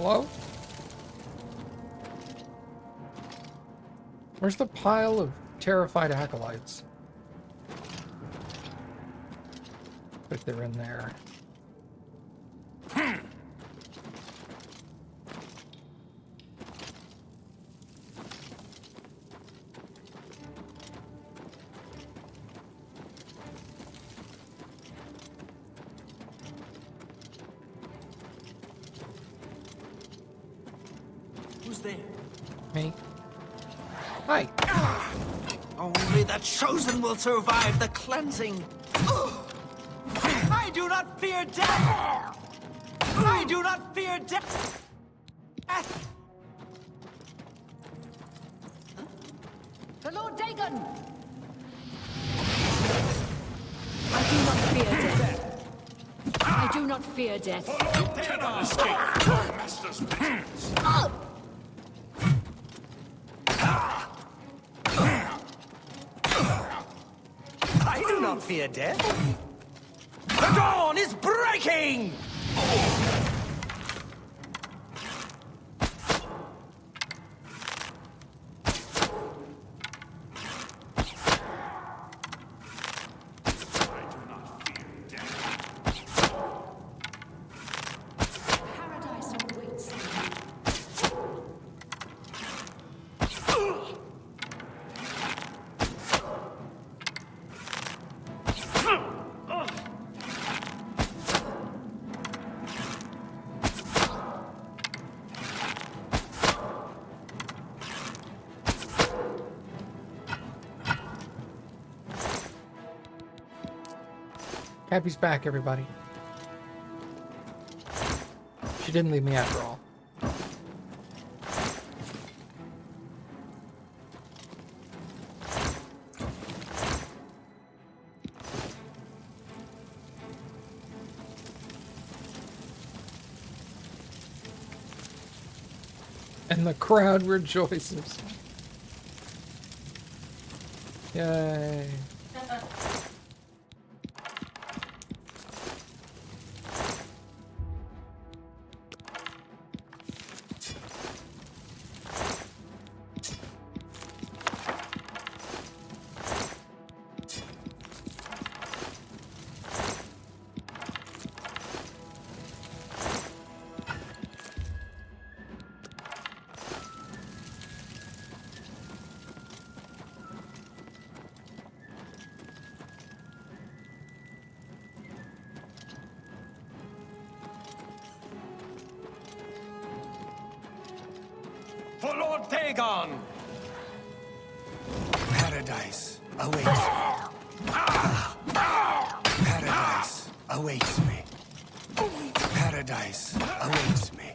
Hello? Where's the pile of terrified acolytes? But they're in there. Who's there? Me? Hi. Only the chosen will survive the cleansing. I do not fear death! I do not fear death! The Lord Dagon! I do not fear death. I do not fear death. You cannot escape my master's vengeance. I do not fear death. The dawn is breaking! Paradise awaits thee. Happy's back, everybody. She didn't leave me after all. And the crowd rejoices. Yay. For Lord Dagon! Paradise awaits me. Paradise awaits me. Paradise awaits me.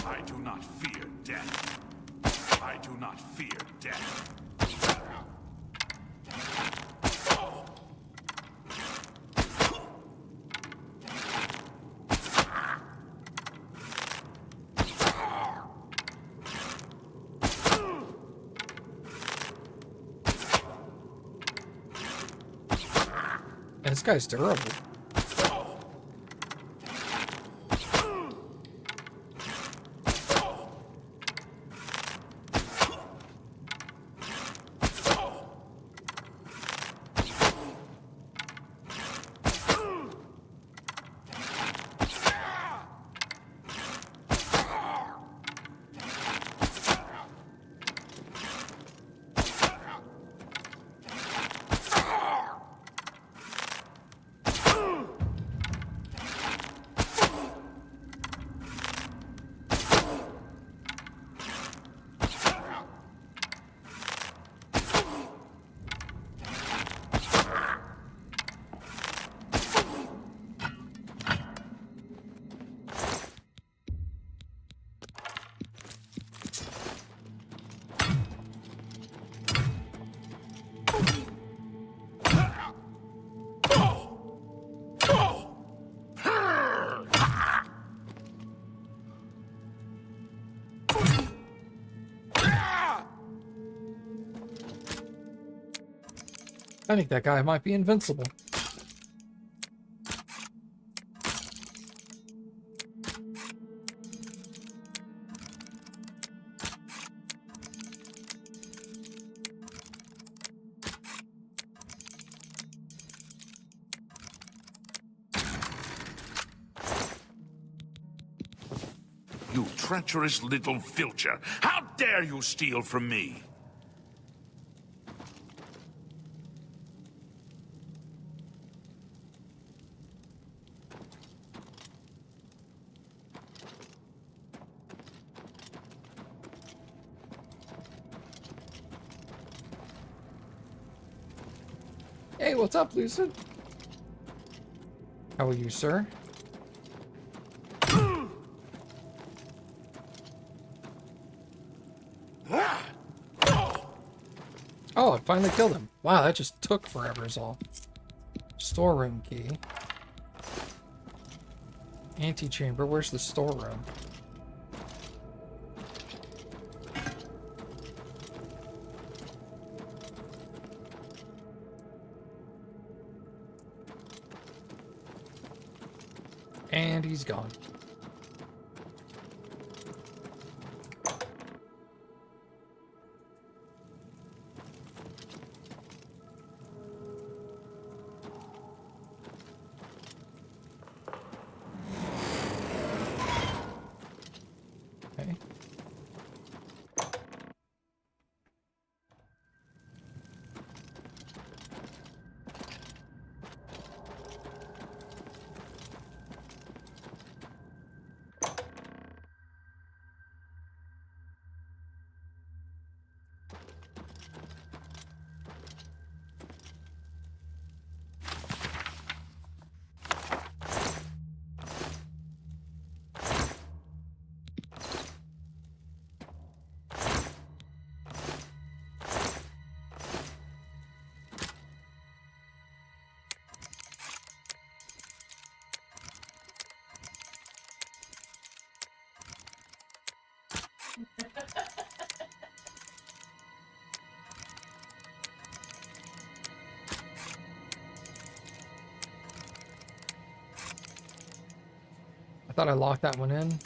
I do not fear death. I do not fear death. This guy's durable. I think that guy might be invincible. You treacherous little filcher! How dare you steal from me? Hey, what's up, Lucid? How are you, sir? Oh, I finally killed him. Wow, that just took forever is all. Storeroom key. Antechamber, where's the storeroom? And he's gone. Okay. I thought I locked that one in.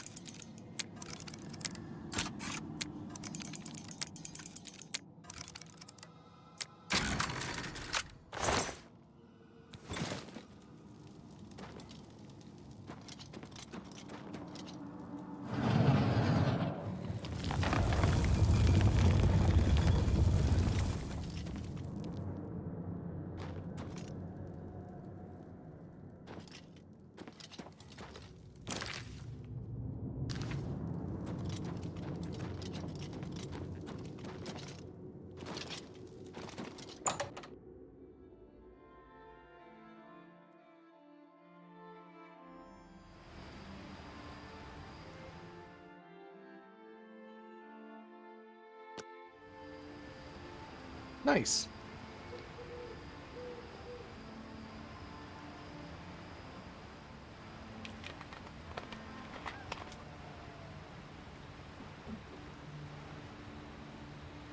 Nice.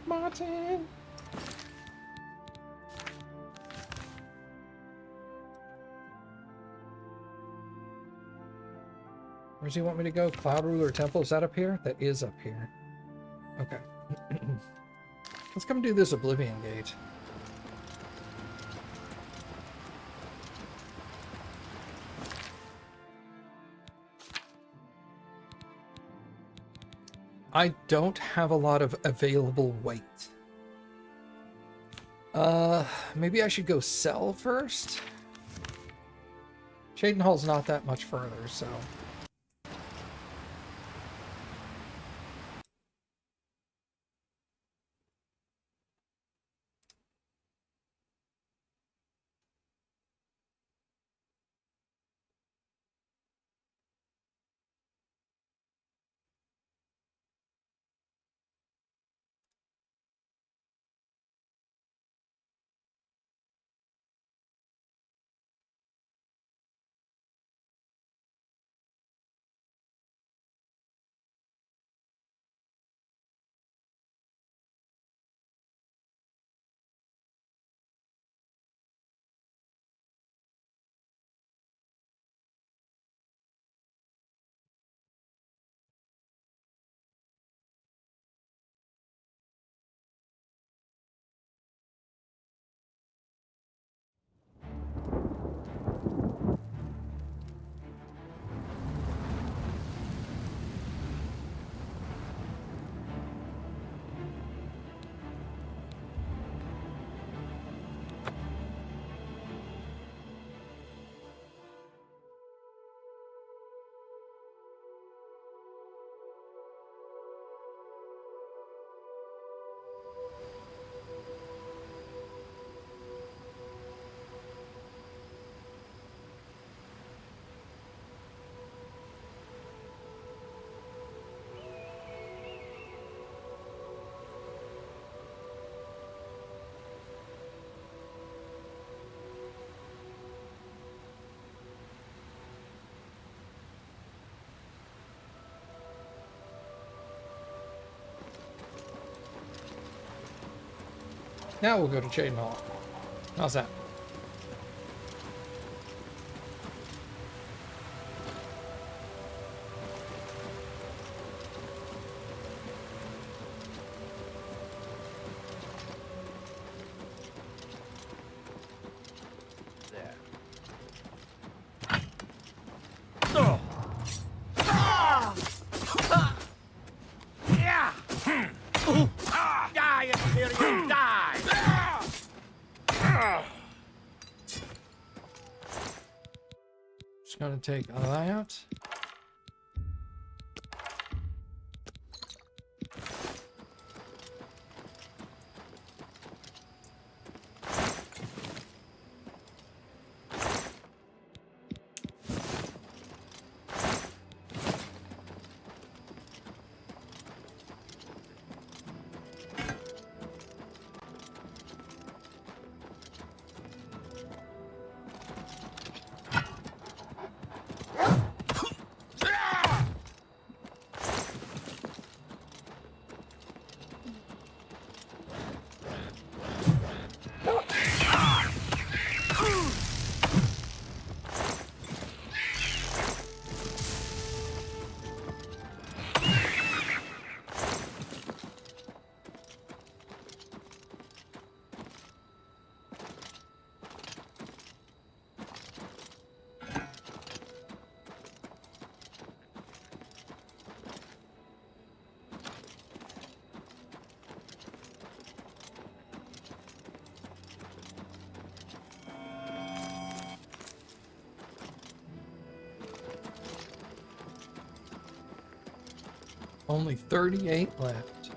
Martin. Where does he want me to go? Cloud Ruler Temple, is that up here? That is up here. Okay. Let's come do this Oblivion Gate. I don't have a lot of available weight. Maybe I should go sell first? Cheydinhall's not that much further, so... Now we'll go to Chaden Hall. How's that? Die, Imperium, die! Just gonna take that. Only 38 left.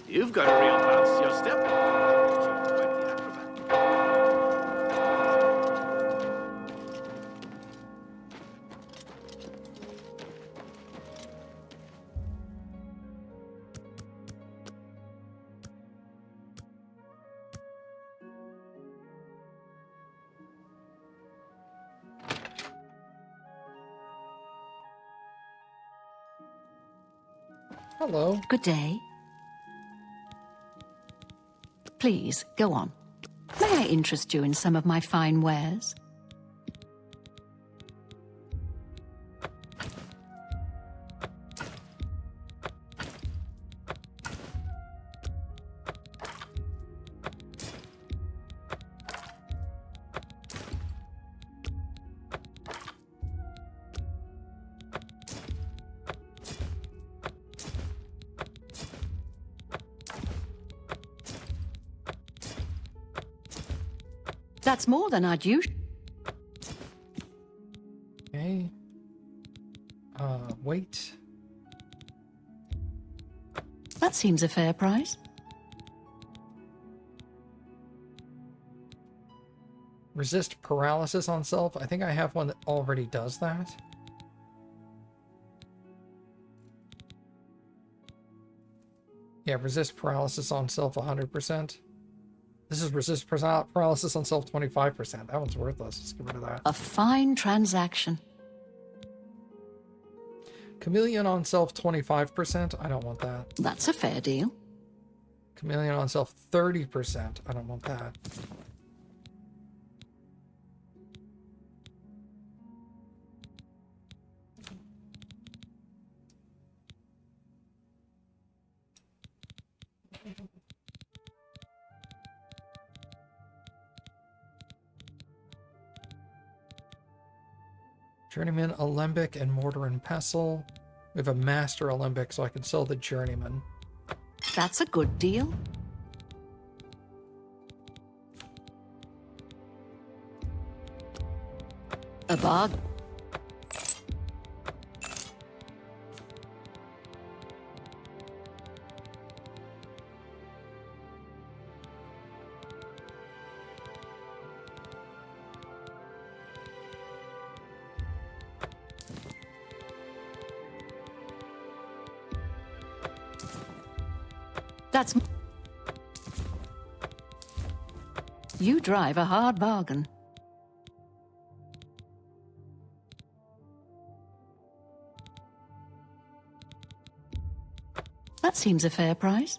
You've got a real bounce to your step. You're quite the acrobat. Hello. Good day. Please, go on. May I interest you in some of my fine wares? That's more than I'd usually. Okay. Wait. That seems a fair price. Resist paralysis on self. I think I have one that already does that. Yeah, resist paralysis on self 100%. This is resist paralysis on self 25%. That one's worthless. Let's get rid of that. A fine transaction. Chameleon on self 25%. I don't want that. That's a fair deal. Chameleon on self 30%. I don't want that. Journeyman, Alembic, and Mortar and Pestle. We have a Master Alembic, so I can sell the Journeyman. That's a good deal. A bargain. That's... You drive a hard bargain. That seems a fair price.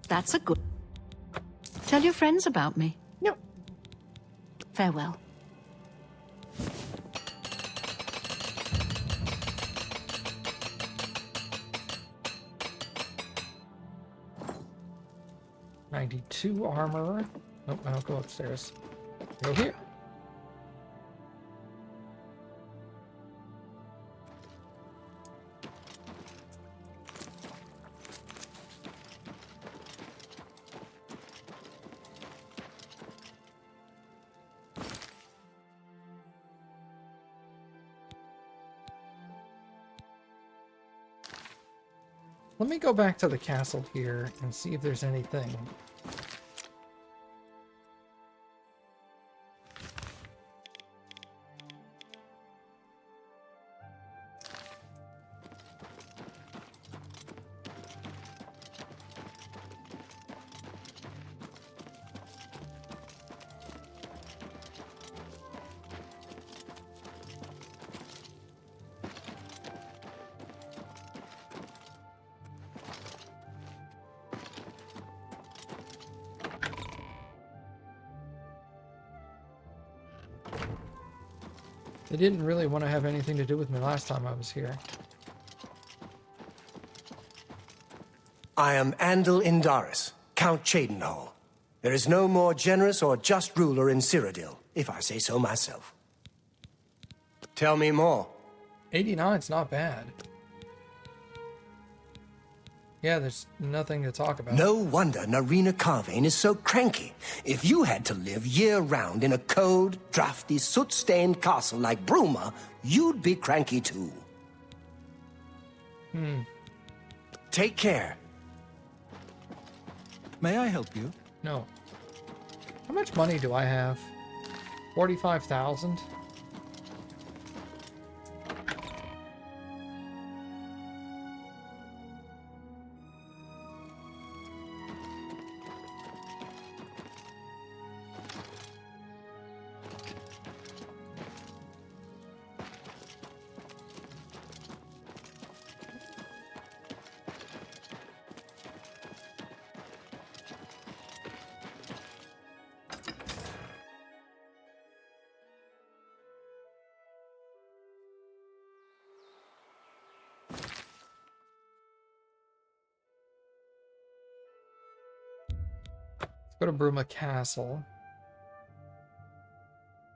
That's a good... Tell your friends about me. Yep. Farewell. '92 armor. Nope, I don't go upstairs. Go here. Let me go back to the castle here and see if there's anything. They didn't really want to have anything to do with me last time I was here. I am Andal Indaris, Count Cheydinhal. There is no more generous or just ruler in Cyrodiil, if I say so myself. Tell me more. 89's not bad. Yeah, there's nothing to talk about. No wonder Narina Carvane is so cranky. If you had to live year-round in a cold, drafty, soot-stained castle like Bruma, you'd be cranky too. Take care. May I help you? No. How much money do I have? 45,000? Go to Bruma Castle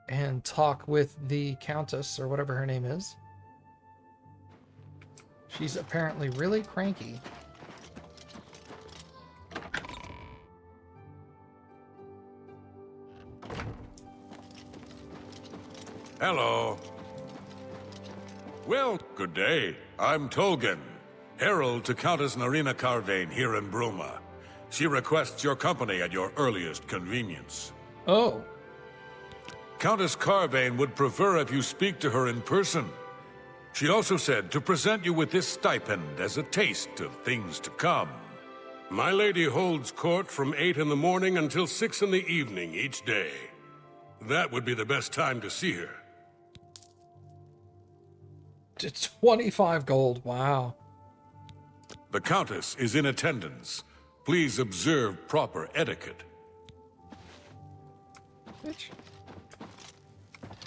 and talk with the Countess, or whatever her name is. She's apparently really cranky. Hello. Well, good day. I'm Tolgan, herald to Countess Narina Carvane here in Bruma. She requests your company at your earliest convenience. Oh. Countess Carvane would prefer if you speak to her in person. She also said to present you with this stipend as a taste of things to come. My lady holds court from 8 in the morning until 6 in the evening each day. That would be the best time to see her. 25 gold, wow. The Countess is in attendance. Please observe proper etiquette. Bitch.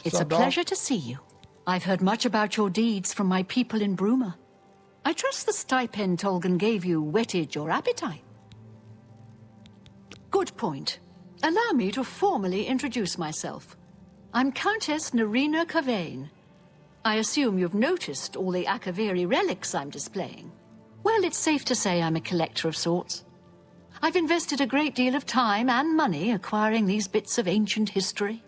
It's a pleasure to see you. I've heard much about your deeds from my people in Bruma. I trust the stipend Tolgan gave you whetted your appetite. Good point. Allow me to formally introduce myself. I'm Countess Narina Carvane. I assume you've noticed all the Akaviri relics I'm displaying. Well, it's safe to say I'm a collector of sorts. I've invested a great deal of time and money acquiring these bits of ancient history.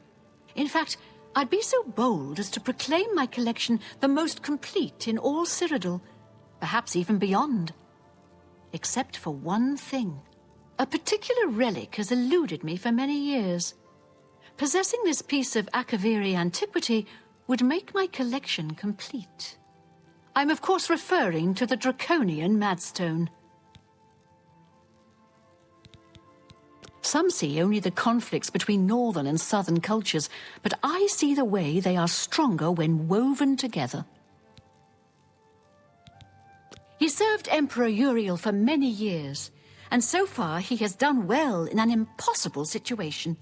In fact, I'd be so bold as to proclaim my collection the most complete in all Cyrodiil, perhaps even beyond. except for one thing. A particular relic has eluded me for many years. Possessing this piece of Akaviri antiquity would make my collection complete. I'm of course referring to the Draconian Madstone. Some see only the conflicts between northern and southern cultures, but I see the way they are stronger when woven together. He served Emperor Uriel for many years, and so far he has done well in an impossible situation.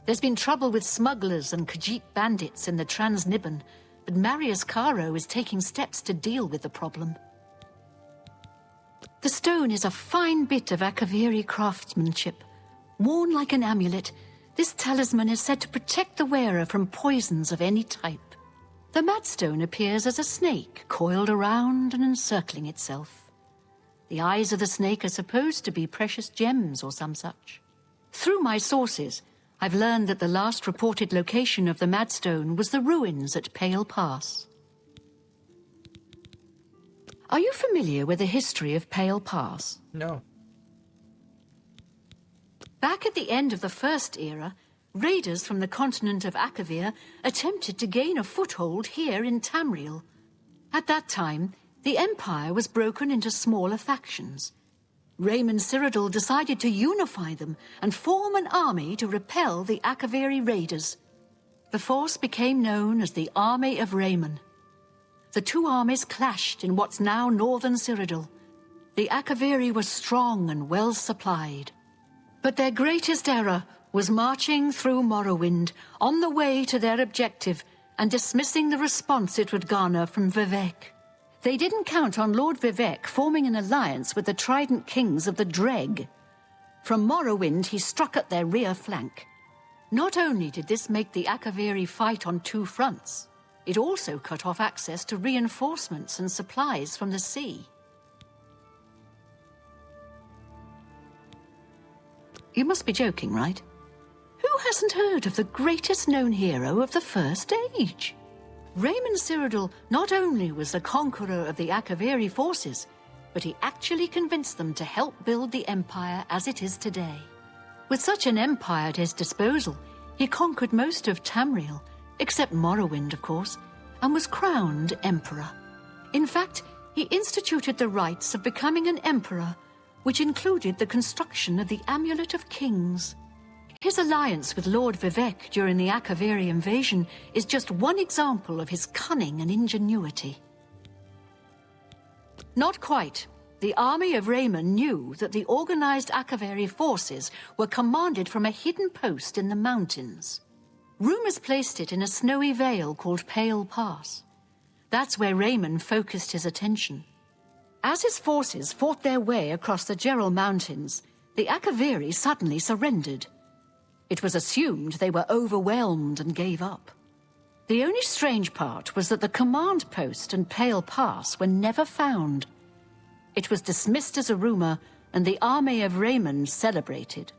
There's been trouble with smugglers and Khajiit bandits in the Transnibbon, but Marius Caro is taking steps to deal with the problem. The stone is a fine bit of Akaviri craftsmanship. Worn like an amulet, this talisman is said to protect the wearer from poisons of any type. The Madstone appears as a snake, coiled around and encircling itself. The eyes of the snake are supposed to be precious gems or some such. Through my sources, I've learned that the last reported location of the Madstone was the ruins at Pale Pass. Are you familiar with the history of Pale Pass? No. Back at the end of the First Era, raiders from the continent of Akavir attempted to gain a foothold here in Tamriel. At that time, the Empire was broken into smaller factions. Raymond Cyrodiil decided to unify them and form an army to repel the Akaviri raiders. The force became known as the Army of Raymond. The two armies clashed in what's now northern Cyrodiil. The Akaviri were strong and well supplied. But their greatest error was marching through Morrowind on the way to their objective and dismissing the response it would garner from Vivek. They didn't count on Lord Vivek forming an alliance with the Trident Kings of the Dreg. From Morrowind, he struck at their rear flank. Not only did this make the Akaviri fight on two fronts, it also cut off access to reinforcements and supplies from the sea. You must be joking, right? Who hasn't heard of the greatest known hero of the First Age? Raymond Cyrodiil not only was the conqueror of the Akaviri forces, but he actually convinced them to help build the Empire as it is today. With such an empire at his disposal, he conquered most of Tamriel, except Morrowind, of course, and was crowned Emperor. In fact, he instituted the rites of becoming an Emperor, which included the construction of the Amulet of Kings. His alliance with Lord Vivek during the Akaviri invasion is just one example of his cunning and ingenuity. Not quite. The army of Raymond knew that the organized Akaviri forces were commanded from a hidden post in the mountains. Rumors placed it in a snowy vale called Pale Pass. That's where Raymond focused his attention. As his forces fought their way across the Gerald Mountains, the Akaviri suddenly surrendered. It was assumed they were overwhelmed and gave up. The only strange part was that the command post and Pale Pass were never found. It was dismissed as a rumor, and the army of Raymond celebrated.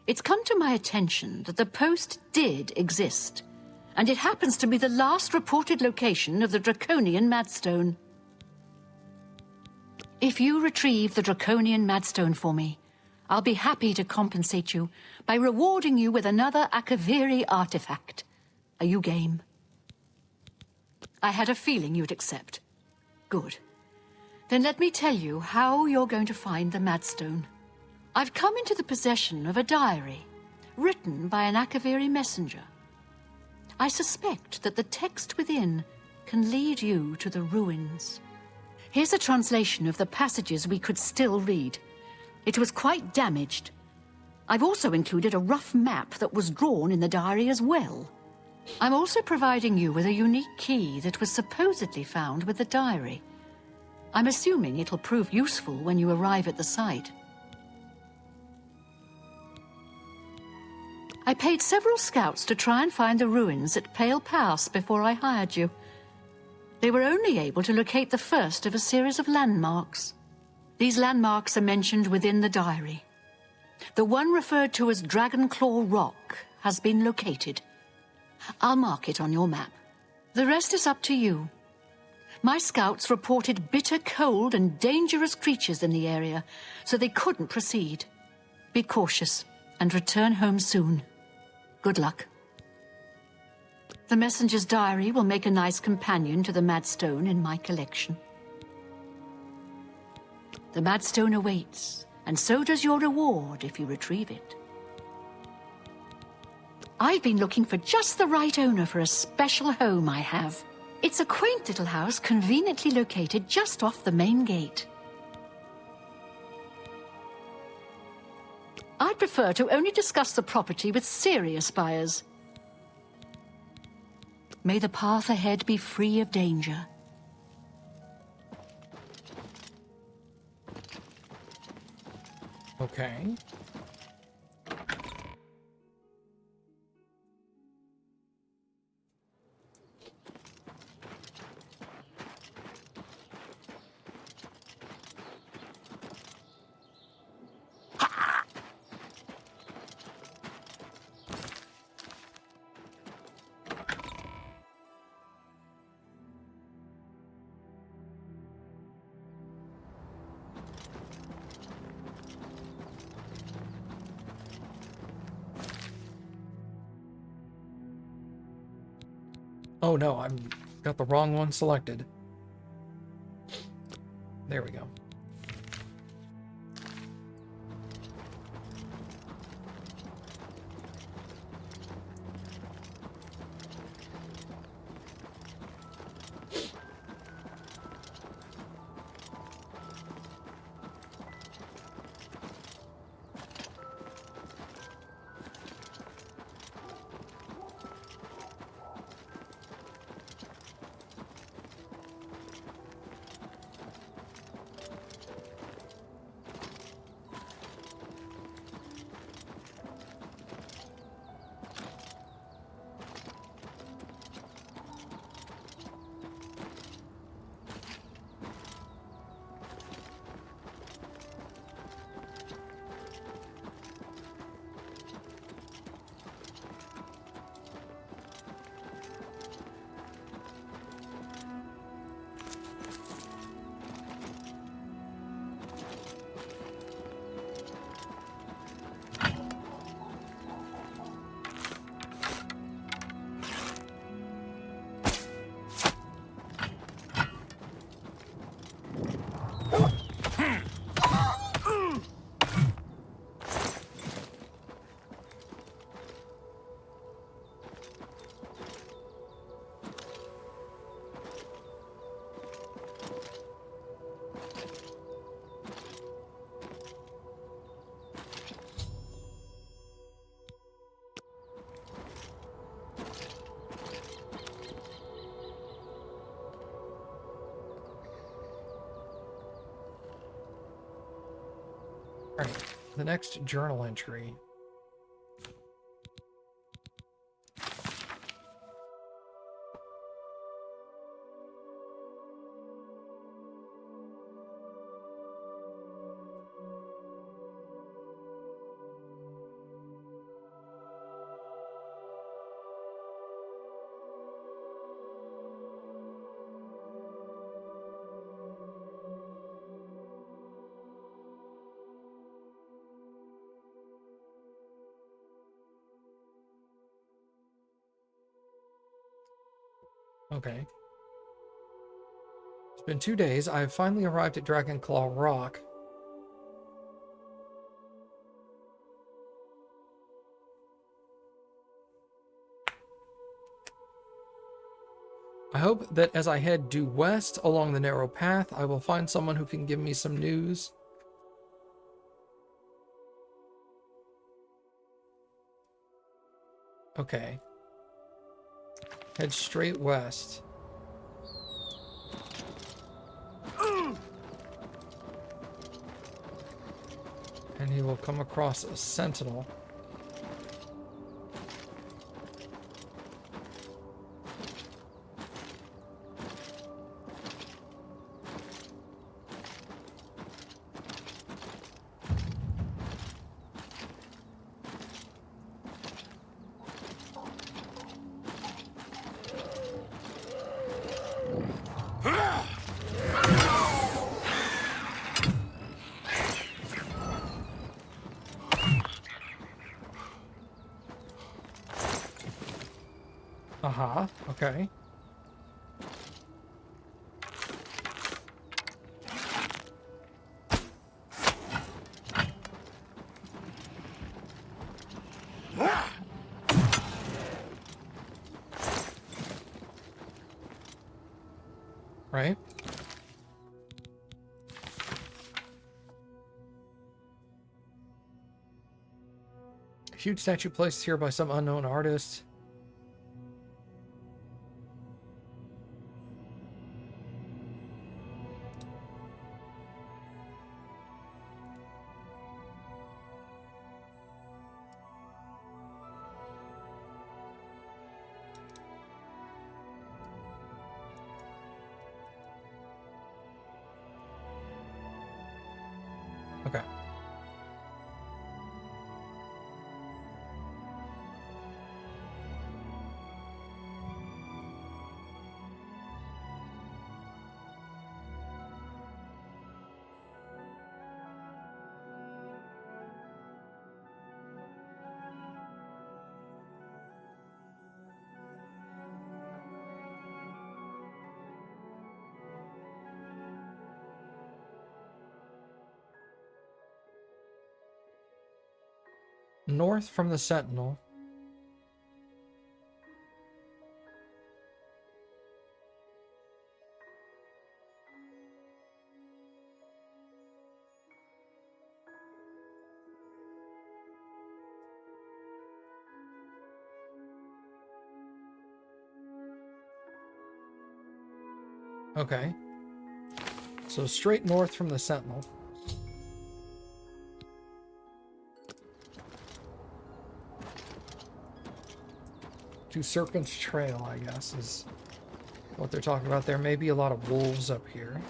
It's come to my attention that the post did exist, and it happens to be the last reported location of the Draconian Madstone. If you retrieve the Draconian Madstone for me, I'll be happy to compensate you by rewarding you with another Akaviri artifact. Are you game? I had a feeling you'd accept. Good. Then let me tell you how you're going to find the Madstone. I've come into the possession of a diary, written by an Akaviri messenger. I suspect that the text within can lead you to the ruins. Here's a translation of the passages we could still read. It was quite damaged. I've also included a rough map that was drawn in the diary as well. I'm also providing you with a unique key that was supposedly found with the diary. I'm assuming it'll prove useful when you arrive at the site. I paid several scouts to try and find the ruins at Pale Pass before I hired you. They were only able to locate the first of a series of landmarks. These landmarks are mentioned within the diary. The one referred to as Dragonclaw Rock has been located. I'll mark it on your map. The rest is up to you. My scouts reported bitter cold and dangerous creatures in the area, so they couldn't proceed. Be cautious and return home soon. Good luck. The messenger's diary will make a nice companion to the Madstone in my collection. The Madstone awaits, and so does your reward if you retrieve it. I've been looking for just the right owner for a special home I have. It's a quaint little house conveniently located just off the main gate. I'd prefer to only discuss the property with serious buyers. May the path ahead be free of danger. Okay. Oh no, I've got the wrong one selected. There we go. Alright, the next journal entry. Okay. It's been 2 days. I have finally arrived at Dragonclaw Rock. I hope that as I head due west along the narrow path, I will find someone who can give me some news. Okay. Head straight west. And he will come across a sentinel. Uh-huh. Okay. Right? A huge statue placed here by some unknown artist. Okay. North from the Sentinel. Okay. So straight north from the Sentinel. To Serpent's Trail, I guess, is what they're talking about. There may be a lot of wolves up here.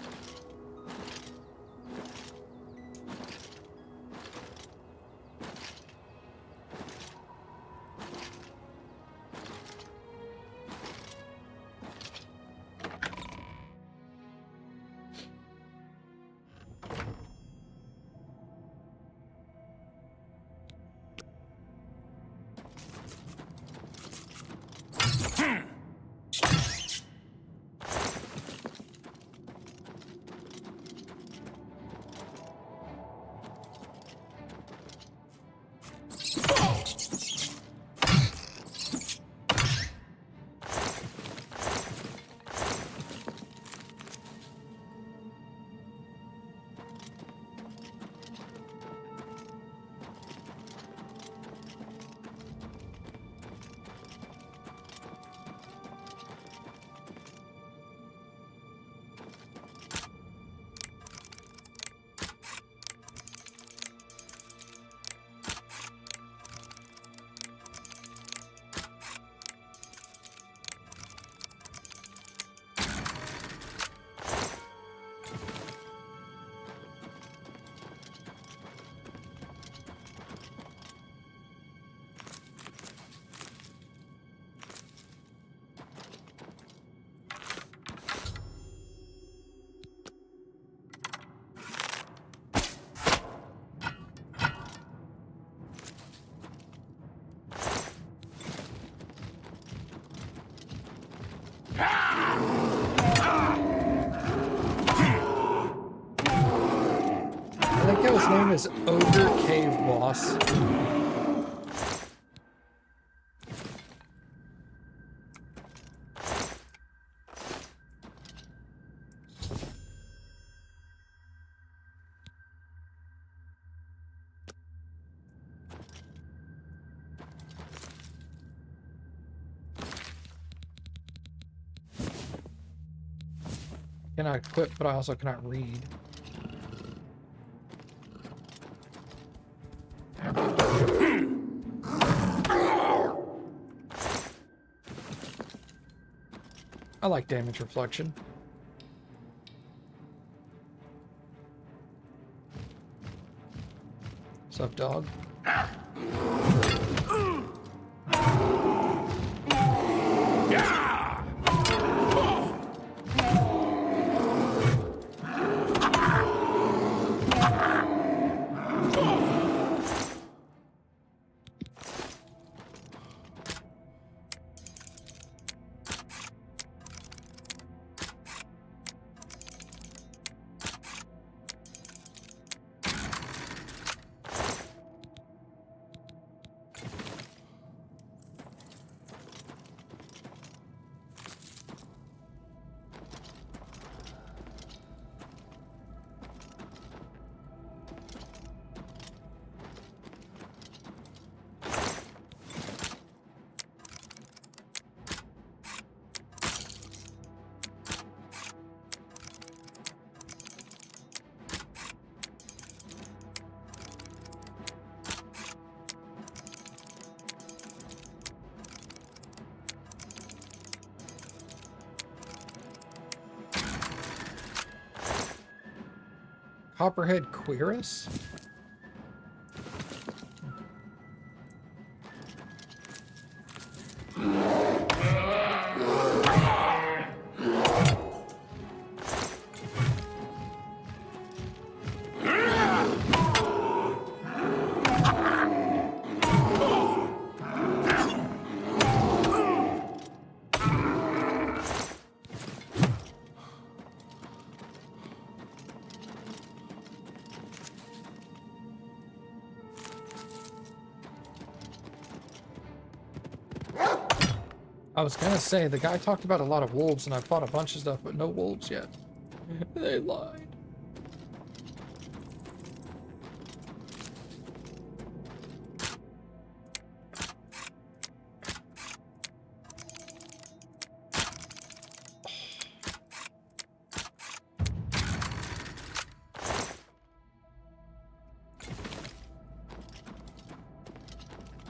I think his name is Ogre Cave Boss. Cannot equip, but I also cannot read. I like damage reflection. What's up, dog? Copperhead Querus? I was gonna say, the guy talked about a lot of wolves, and I fought a bunch of stuff, but no wolves yet. They lied.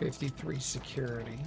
$53 security.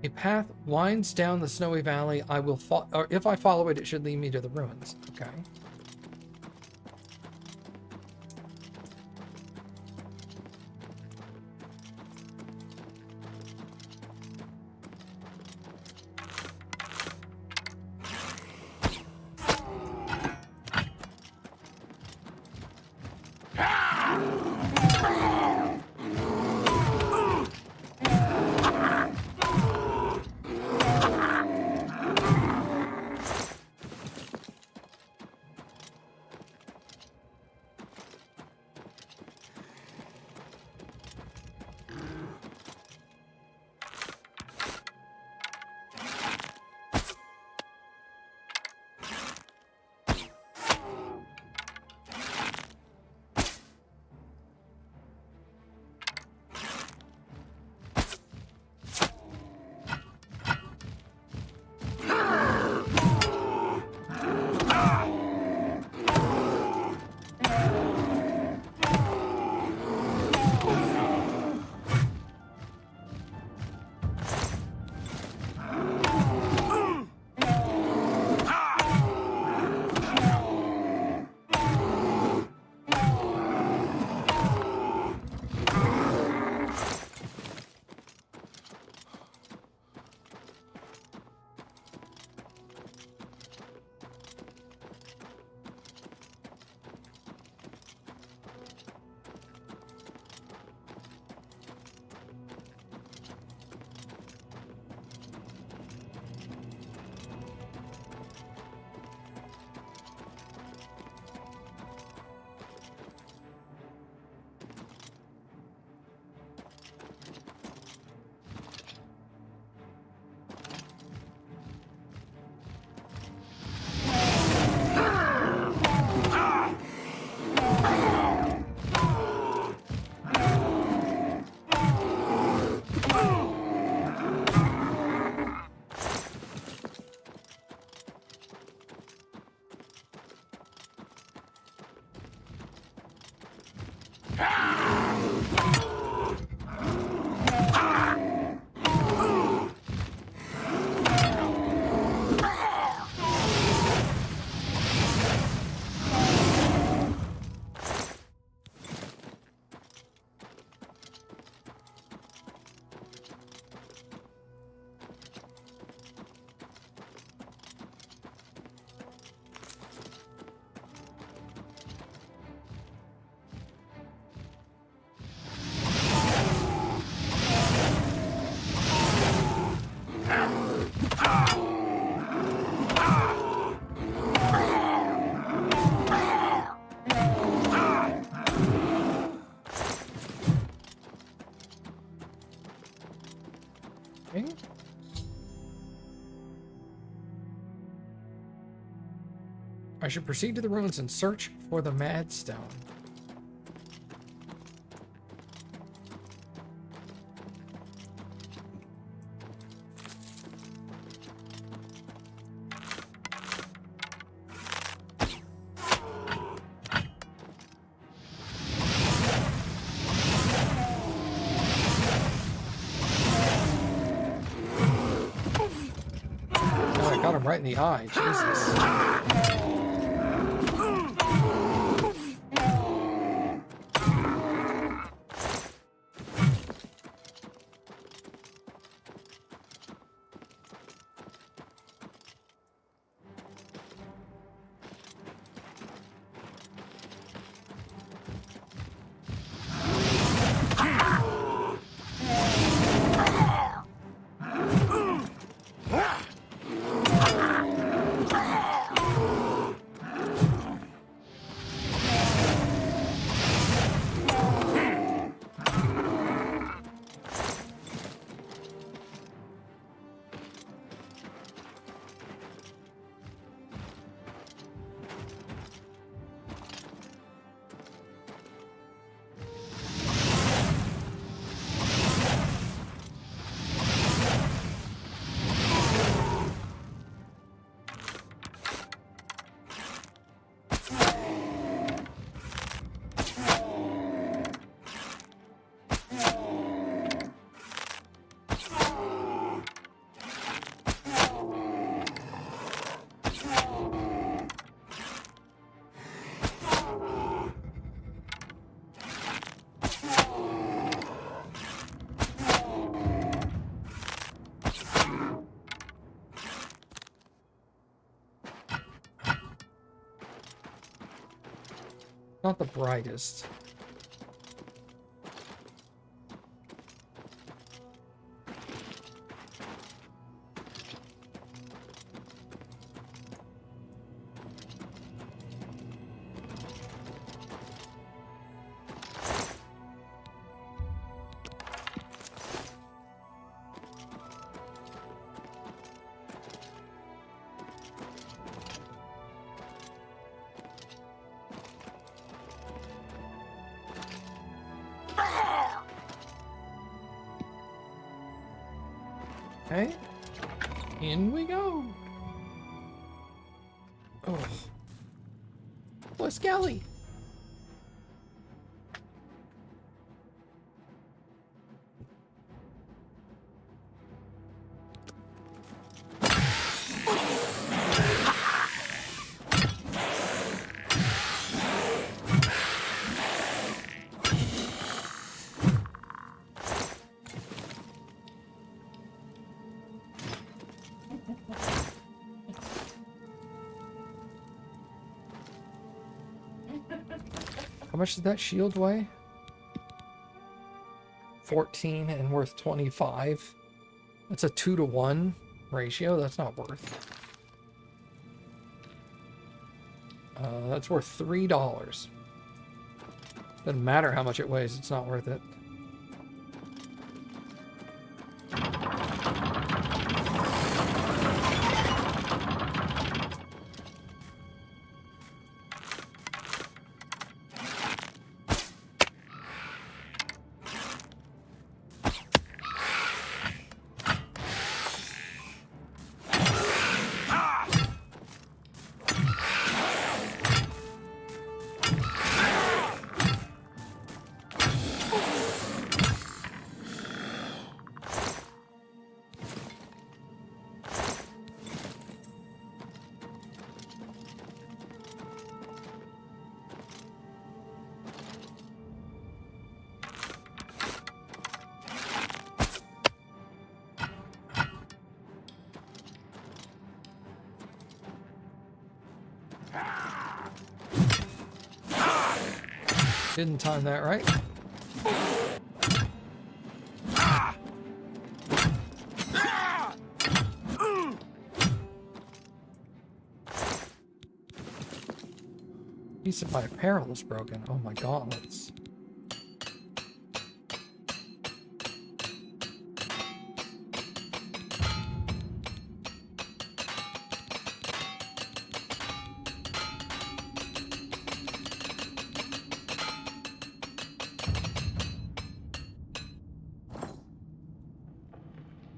A path winds down the snowy valley. I will or if I follow it, it should lead me to the ruins. Okay. I should proceed to the ruins and search for the Mad Stone. Oh, I got him right in the eye. Jesus. Not the brightest. Okay, in we go. Oh, what's Skelly? How much does that shield weigh? 14 and worth 25. That's a 2-to-1 ratio. That's not worth. That's worth $3. Doesn't matter how much it weighs. It's not worth it. Didn't time that right. Piece of my apparel is broken. Oh, my gauntlets.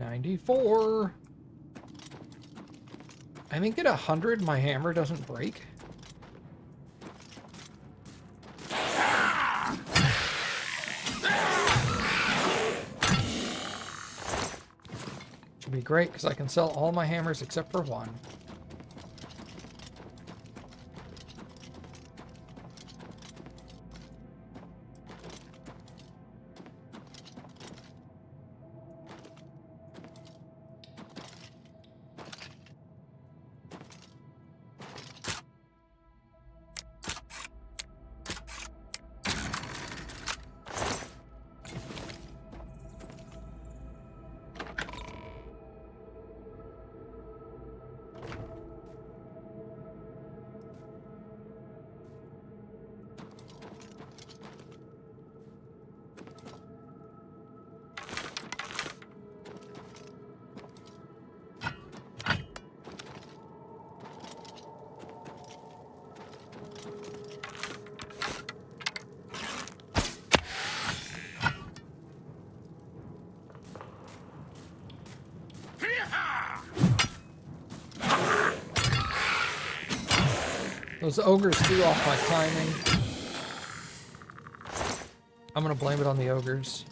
94. I think at 100 my hammer doesn't break. Should be great because I can sell all my hammers except for one. Those ogres threw off my timing. I'm gonna blame it on the ogres.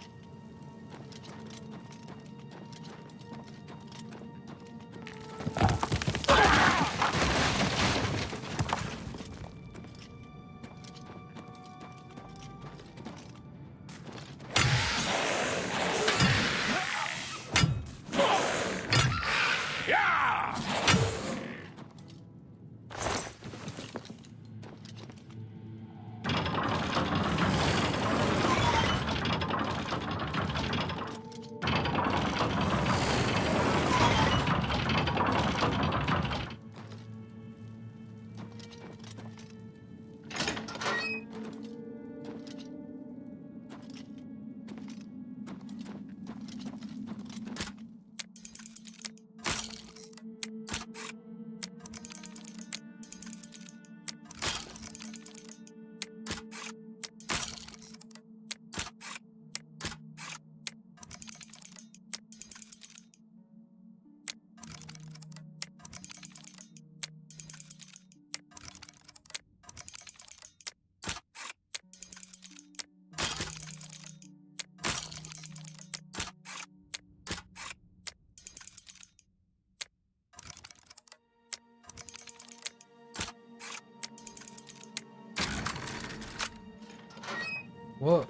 Woof.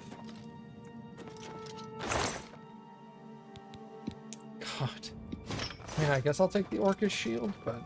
God. I mean, I guess I'll take the Orcus shield, but...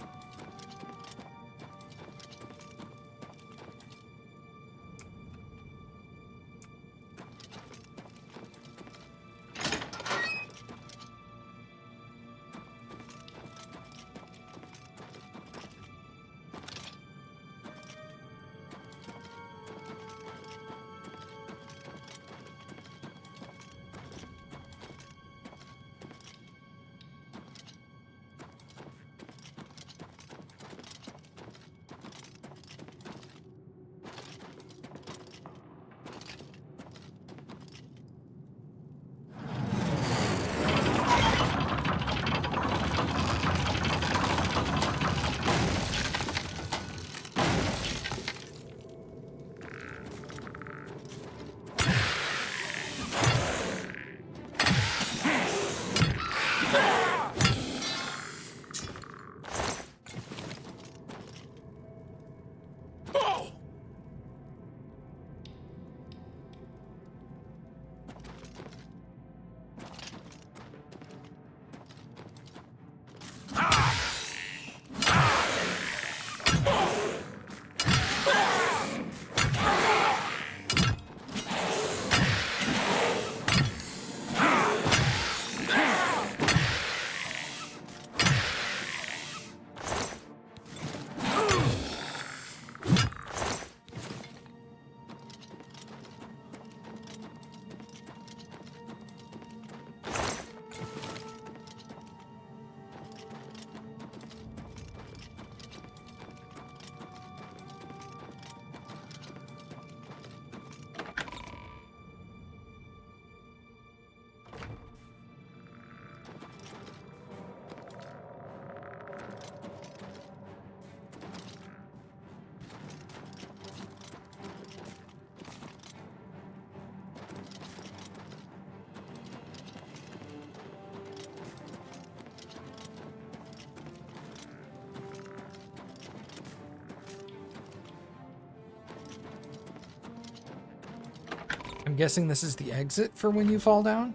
I'm guessing this is the exit for when you fall down?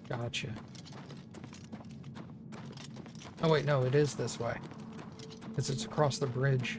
Gotcha. Oh wait, no, it is this way. Because it's across the bridge.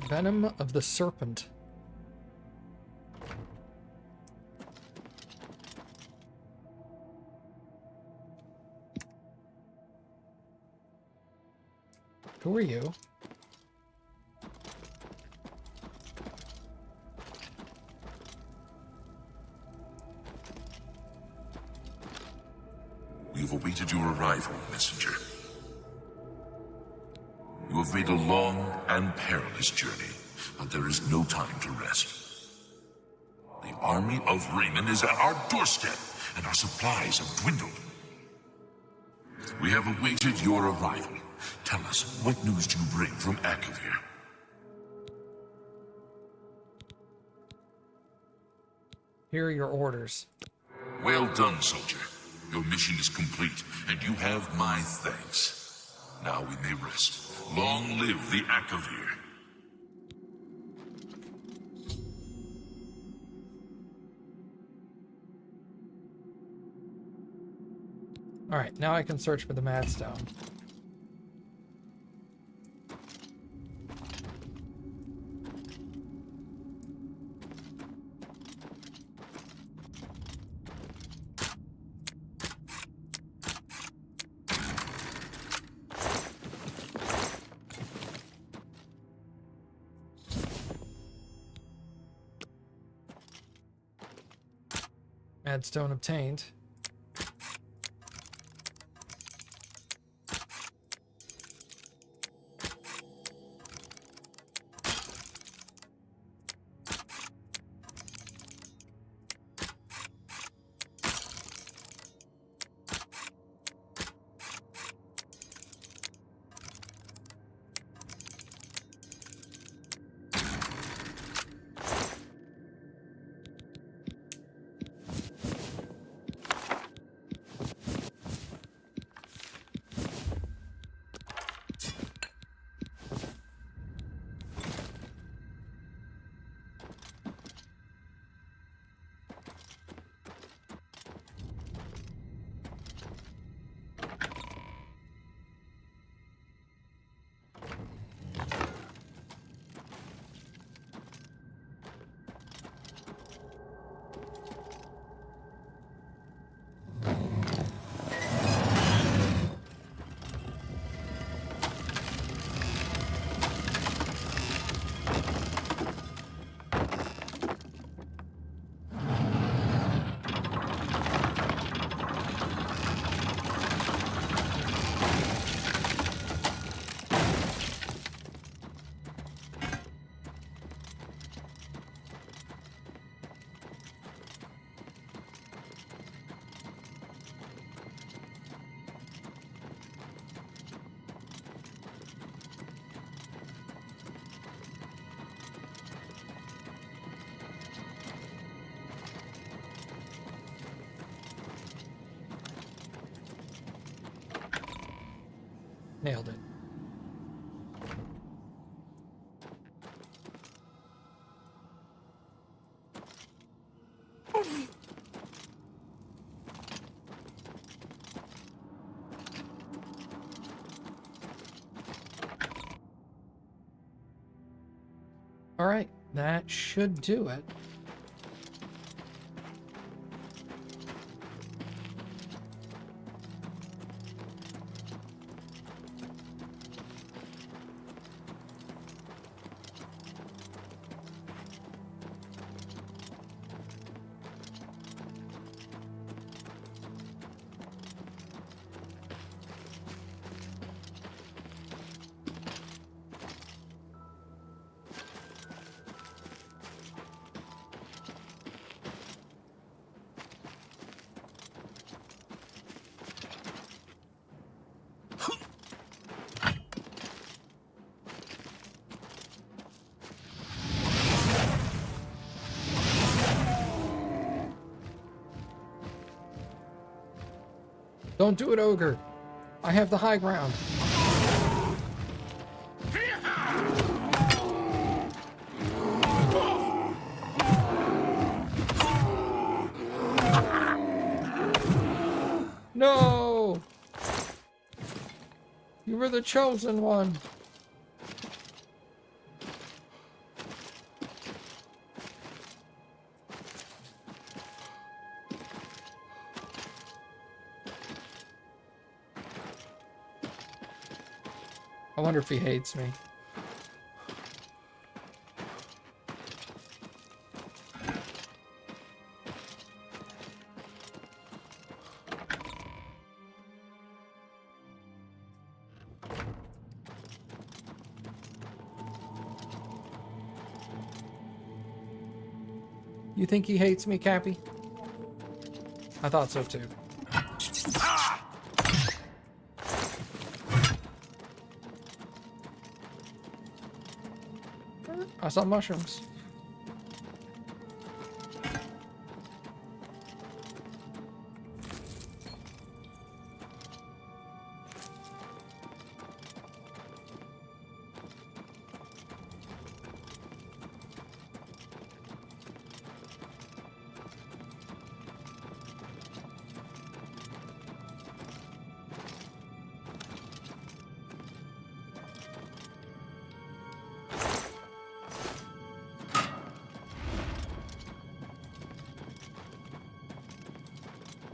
Venom of the Serpent. Who are you? We've awaited your arrival, messenger. You have made a long and perilous journey, but there is no time to rest. The army of Raymond is at our doorstep, and our supplies have dwindled. We have awaited your arrival. Tell us, what news do you bring from Akavir? Here are your orders. Well done, soldier. Your mission is complete, and you have my thanks. Now we may rest. Long live the Akavir. Alright, now I can search for the Madstone. Madstone obtained. Nailed it. All right, that should do it. Don't do it, Ogre. I have the high ground. No! You were the chosen one. I wonder if he hates me. You think he hates me, Cappy? I thought so too. I saw mushrooms.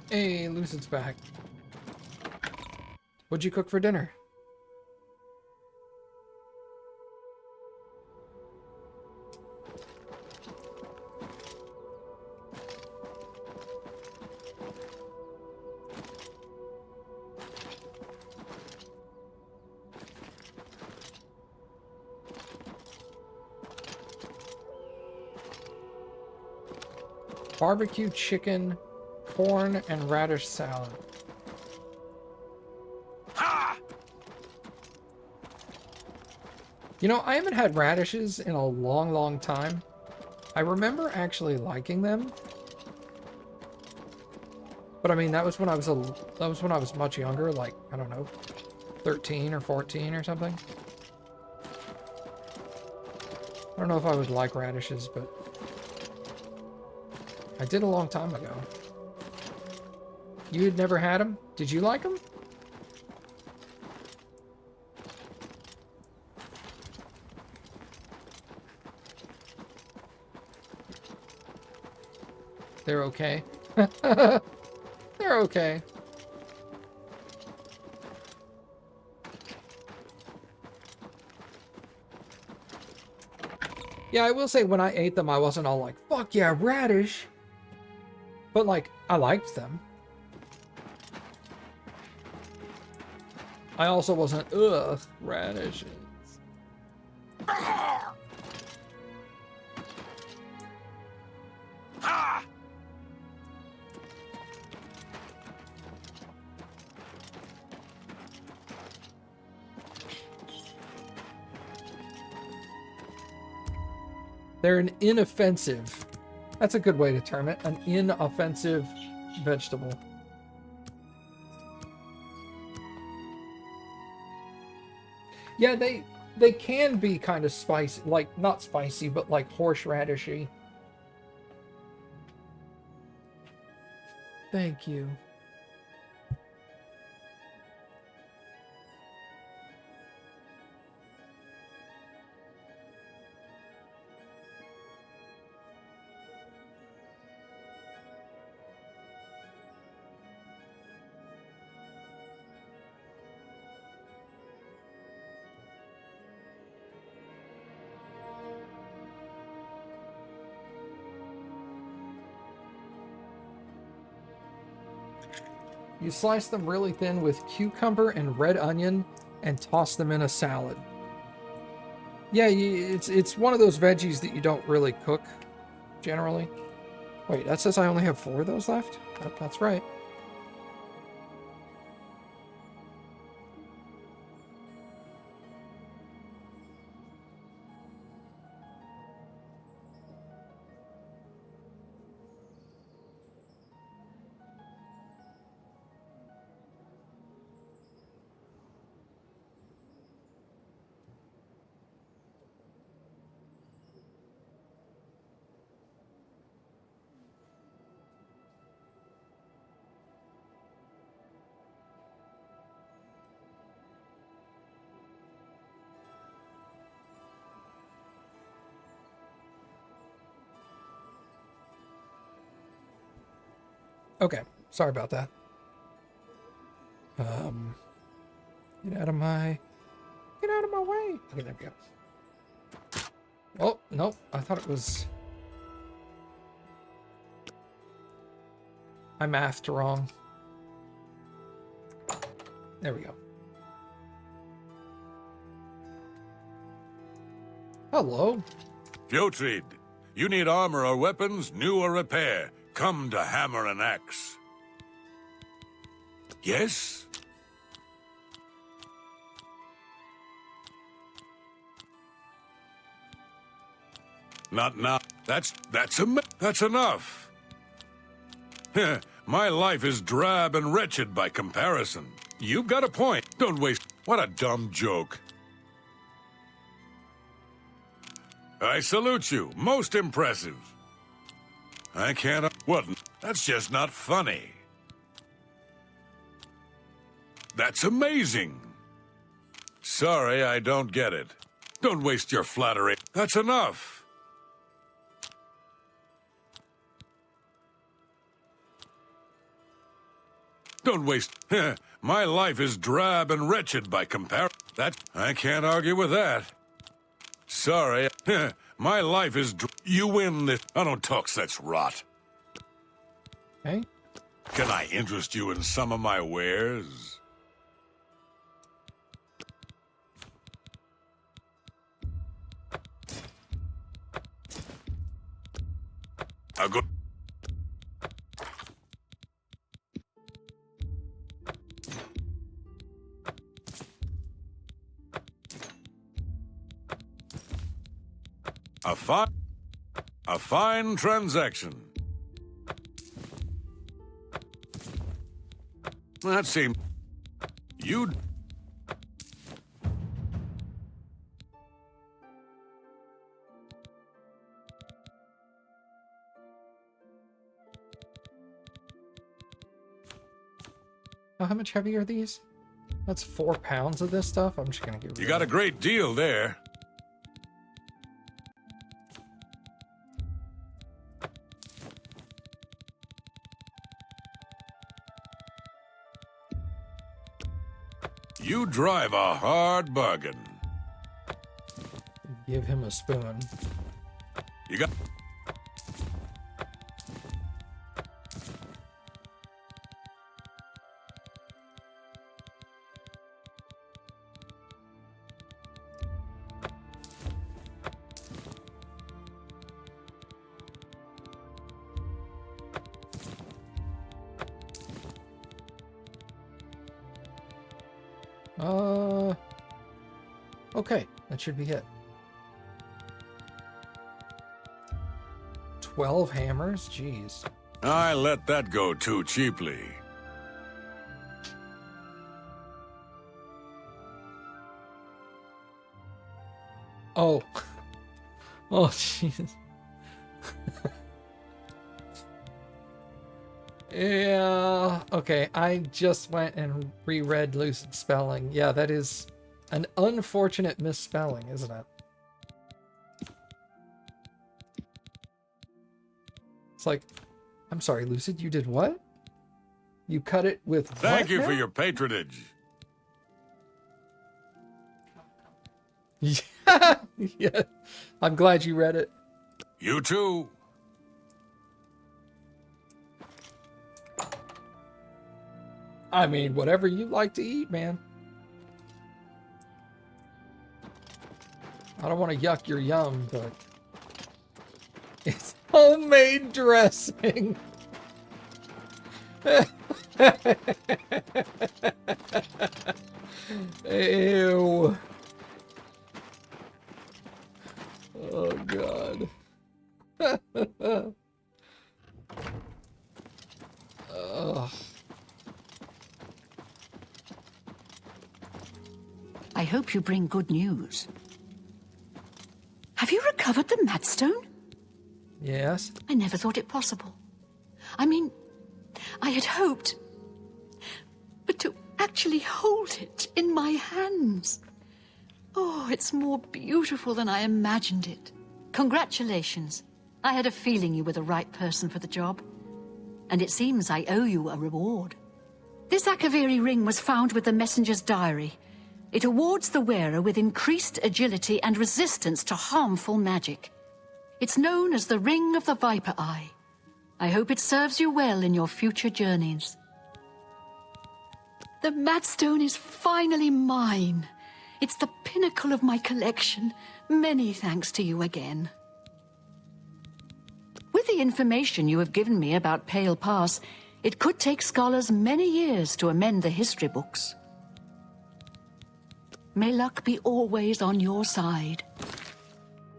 Hey, Lucid's back. What'd you cook for dinner? Barbecue chicken, corn, and radish salad. You know, I haven't had radishes in a long, long time. I remember actually liking them. But I mean, that was when I was much younger, like, I don't know, 13 or 14 or something. I don't know if I would like radishes, but I did a long time ago. You had never had them? Did you like them? They're okay. They're okay. Yeah, I will say when I ate them, I wasn't all like, fuck yeah, radish. But like, I liked them. I also wasn't, ugh, radishes. They're an inoffensive. That's a good way to term it. An inoffensive vegetable. Yeah, they can be kind of spicy, like not spicy, but like horseradishy. Thank you. You slice them really thin with cucumber and red onion and toss them in a salad. Yeah, it's one of those veggies that you don't really cook, generally. Wait, that says I only have 4 of those left? That's right. Okay, sorry about that. Get out of my way. Okay, there we go. Oh, nope, I thought it was... I mathed wrong. There we go. Hello. Fjotrid, you need armor or weapons, new or repair. Come to Hammer and Axe. Yes? Not now. That's enough. My life is drab and wretched by comparison. You've got a point. Don't waste... What a dumb joke. I salute you. Most impressive. I can't... What? That's just not funny. That's amazing. Sorry, I don't get it. Don't waste your flattery. That's enough. Don't waste... My life is drab and wretched by comparison. I can't argue with that. Sorry. My life is... You win this... I don't talk such rot. Okay. Can I interest you in some of my wares? A good... A fine transaction. That seemed... You'd... Oh, how much heavy are these? That's 4 pounds of this stuff? I'm just gonna get rid of it. You got a great deal there. You drive a hard bargain. Give him a spoon. You got... Okay, that should be it. 12 hammers? Jeez. I let that go too cheaply. Oh. Oh, Jesus. Yeah. Okay, I just went and reread Lucid Spelling. Yeah, that is an unfortunate misspelling, isn't it? It's like, I'm sorry, Lucid, you did what? You cut it with Thank what you now? for your patronage. Yeah. Yeah. I'm glad you read it. You too. I mean, whatever you like to eat, man. I don't want to yuck your yum, but it's homemade dressing. Ew. Oh, God. Ugh. I hope you bring good news. Have you recovered the Madstone? Yes? I never thought it possible. I mean, I had hoped. But to actually hold it in my hands. Oh, it's more beautiful than I imagined it. Congratulations. I had a feeling you were the right person for the job. And it seems I owe you a reward. This Akaviri ring was found with the messenger's diary. It awards the wearer with increased agility and resistance to harmful magic. It's known as the Ring of the Viper Eye. I hope it serves you well in your future journeys. The Madstone is finally mine. It's the pinnacle of my collection. Many thanks to you again. With the information you have given me about Pale Pass, it could take scholars many years to amend the history books. May luck be always on your side.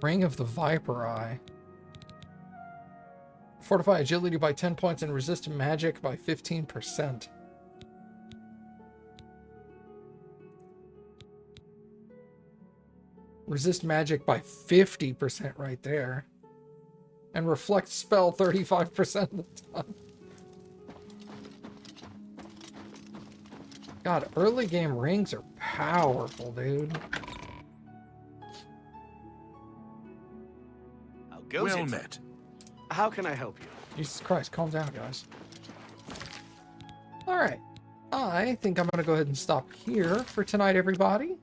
Ring of the Viper Eye. Fortify agility by 10 points and resist magic by 15%. Resist magic by 50% right there. And reflect spell 35% of the time. God, early game rings are powerful, dude. How goes Well it? met. How can I help you? Jesus Christ, calm down, guys. Alright. I think I'm going to go ahead and stop here for tonight, everybody.